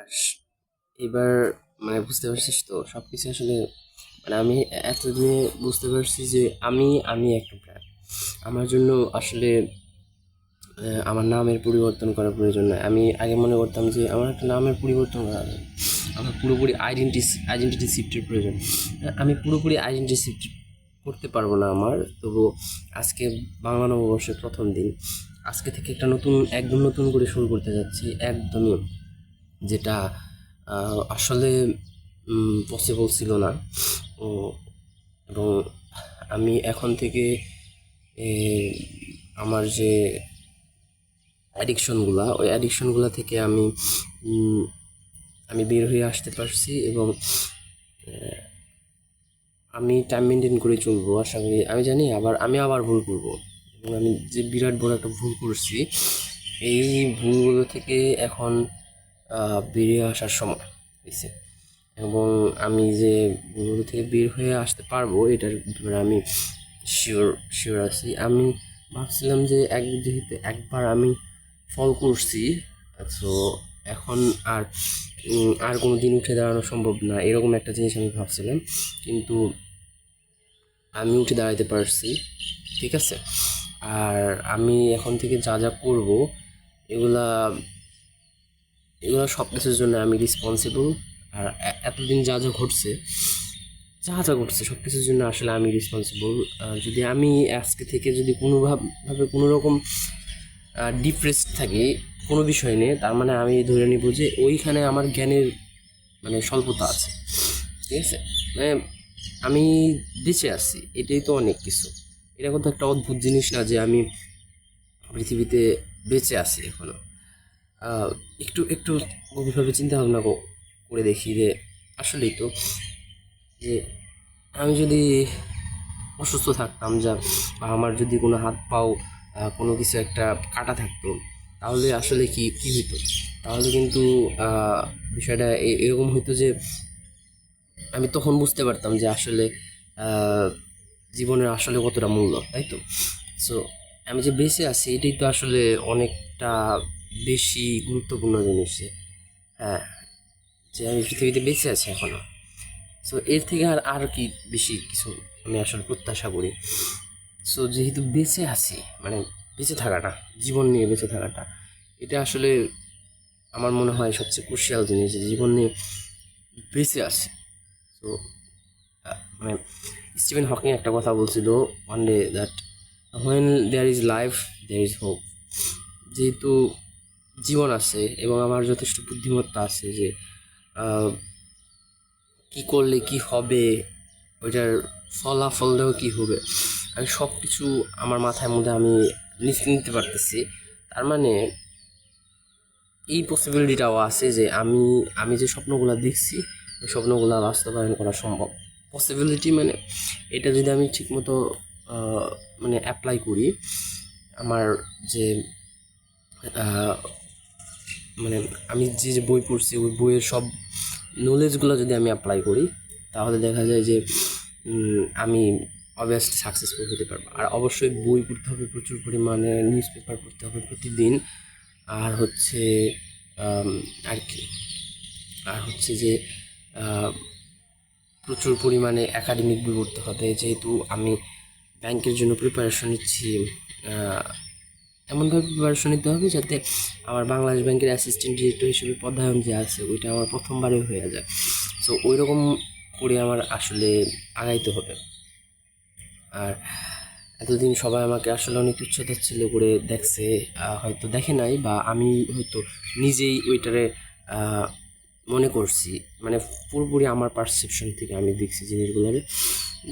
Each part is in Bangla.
আস- এবার বুঝতে পারছিস তো সবকিছু আসলে আমি এতদিনে বুঝতে পারছি যে আমি একটা ব্র্যান্ড। আমার জন্য আসলে আমার নামের পরিবর্তন করার প্রয়োজন নয়। আমি আগে মনে করতাম যে আমার একটা নামের পরিবর্তন করা যায়, আমার পুরোপুরি আইডেন্টিটি শিফটের প্রয়োজন। আমি পুরোপুরি আইডেন্টিটি শিফট করতে পারবো না আমার। তবু আজকে বাংলা নববর্ষের প্রথম দিন, আজকে থেকে একটা একদম নতুন করে শুরু করতে যাচ্ছি, একদমই যেটা আসলে পসিবল ছিল না। ও, এবং আমি এখন থেকে এ, আমার যে ওই অ্যাডিকশনগুলা থেকে আমি বের হয়ে আসতে পারছি, এবং আমি টাইম মেনটেন করে চলবো আশা করি। আমি জানি আমি আবার ভুল করব, এবং আমি যে বিরাট বড় একটা ভুল করছি, এই ভুলগুলো থেকে এখন বেরিয়ে আসার সময় হয়েছে। এবং আমি যে ভুলগুলো থেকে বের হয়ে আসতে পারবো এটার ব্যাপারে আমি শিওর শিওর আছি। আমি ভাবছিলাম যে যেহেতু একবার আমি ফল করছি, তো এখন আর আর কোনো দিন উঠে দাঁড়ানো সম্ভব না, এরকম একটা জিনিস আমি ভাবছিলাম। কিন্তু আমি উঠে দাঁড়াতে পারছি, ঠিক আছে। আর আমি এখন থেকে যা যা করবো, এগুলা এগুলো সব কিছুর জন্য আমি রেসপন্সিবল। আর এতদিন যা যা ঘটছে সব কিছুর জন্য আসলে আমি রেসপন্সিবল। যদি আমি আজকে থেকে যদি কোনোভাবে কোনো রকম ডিপ্রেসড থাকি কোনো বিষয় নিয়ে, তার মানে আমি ধরে নিব যে ওইখানে আমার জ্ঞানের স্বল্পতা আছে, ঠিক আছে। মানে আমি বেঁচে আছি, এটাই তো অনেক কিছু। এটা কিন্তু একটা অদ্ভুত জিনিস না যে আমি পৃথিবীতে বেঁচে আছি এখনো। আহ, একটু একটু গভীরভাবে চিন্তা ভাবনা করে দেখি যে আসলেই তো, যে আমি যদি অসুস্থ থাকতাম, বা আমার যদি কোনো হাত পাও কোনো কিছু একটা কাটা থাকতো, তাহলে আসলে কি কি হইতো? তাহলে কিন্তু বিষয়টা এরকম হইতো যে আমি তখন বুঝতে পারতাম যে আসলে আহ, জীবনের আসলে কতটা মূল্য, তাই তো। সো আমি যে বেঁচে আছি এটাই তো আসলে অনেকটা বেশি গুরুত্বপূর্ণ জিনিস। হ্যাঁ, যে আমি পৃথিবীতে বেঁচে আছি এখনো। সো এর থেকে আর কি বেশি কিছু আমি আসলে প্রত্যাশা করি। সো যেহেতু বেঁচে আছি, বেঁচে থাকাটা, জীবন নিয়ে বেঁচে থাকাটা, এটা আসলে আমার মনে হয় সবচেয়ে ক্রুশিয়াল জিনিস, যে জীবন নিয়ে বেঁচে আছে। তো মানে স্টিভেন হকিং একটা কথা বলছিল one day, that when there is life there is hope. যেহেতু জীবন আছে এবং আমার যথেষ্ট বুদ্ধিমত্তা আছে, যে কি করলে কি হবে, ওইটার ফলাফলটাও কি হবে, আমি সব কিছু আমার মাথার মধ্যে আমি নিতে পারতেছি। তার মানে এই পসিবিলিটিটাও আছে যে আমি যে স্বপ্নগুলো দেখছি ওই স্বপ্নগুলো বাস্তবায়ন করা সম্ভব। পসিবিলিটি এটা যদি আমি ঠিকমতো অ্যাপ্লাই করি, আমার যে আহ, আমি যে বই পড়ছি ওই বইয়ের সব নলেজগুলো যদি আমি অ্যাপ্লাই করি, তাহলে দেখা যায় যে আমি অবভিয়াসলি সাকসেসফুল হতে পারবো। আর অবশ্যই বই পড়তে হবে প্রচুর পরিমাণে, নিউজ পেপার পড়তে হবে প্রতিদিন। আর হচ্ছে আম, আর কি আর হচ্ছে যে আহ, প্রচুর পরিমাণে একাডেমিক বই পড়তে হবে, যেহেতু আমি ব্যাংকের জন্য প্রিপারেশন নিচ্ছি। আহ, এমনভাবে প্রিপারেশন নিতে হবে যাতে আমার বাংলাদেশ ব্যাংকের অ্যাসিস্ট্যান্ট ডিরেক্টর হিসেবে পদায়ন যে আছে ওইটা আমার প্রথমবারে হয়ে যায়। সো ওই রকম করে আমার আসলে আগাইতে হবে। আর এতদিন সবাই আমাকে আসলে অনেক তুচ্ছ-তাচ্ছিল্য করে দেখছে, হয়তো দেখে নাই, বা আমি হয়তো নিজেই ওইটারে আহ, মনে করছি, পুরোপুরি আমার পারসেপশন থেকে আমি দেখছি জিনিসগুলোরে,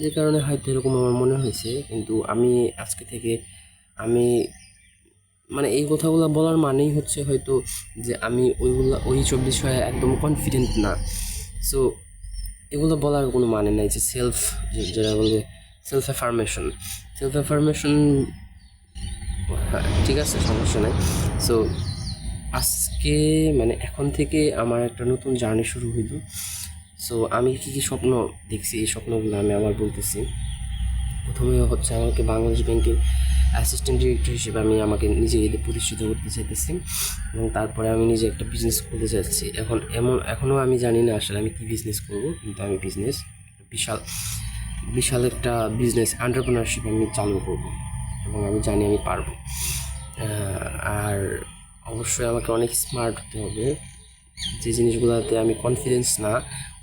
যে কারণে হয়তো এরকম আমার মনে হয়েছে। কিন্তু আমি আজকে থেকে আমি এই কথাগুলো বলার মানেই হচ্ছে হয়তো যে আমি ওইসব বিষয়ে একদম কনফিডেন্ট না। সো এগুলো বলার কোনো মানে নাই, যে যেটা বলবে সেলফ অ্যাফার্মেশন। হ্যাঁ, ঠিক আছে, সমস্যা নাই। সো আজকে এখন থেকে আমার একটা নতুন জার্নি শুরু হইল। সো আমি কী কী স্বপ্ন দেখছি এই স্বপ্নগুলো আমি আবার বলতেছি। প্রথমে হচ্ছে আমাকে বাংলাদেশ ব্যাংকের অ্যাসিস্ট্যান্ট ডিরেক্টর হিসেবে আমি আমাকে নিজেকে প্রতিষ্ঠিত করতে চাইতেছি এবং তারপরে আমি নিজে একটা বিজনেস খুলতে চাইছি। এখনও আমি জানি না আসলে আমি কী বিজনেস করব, কিন্তু আমি বিশাল বিশাল একটা বিজনেস এন্টারপ্রেনারশিপ আমি চালু করব এবং আমি জানি আমি পারবো। আর অবশ্যই আমাকে অনেক স্মার্ট হতে হবে। যে জিনিসগুলোতে আমি কনফিডেন্স না,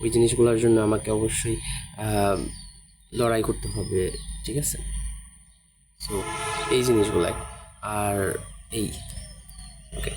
ওই জিনিসগুলোর জন্য আমাকে অবশ্যই লড়াই করতে হবে, ঠিক আছে? সো এই জিনিসগুলাই আর এই ওকে।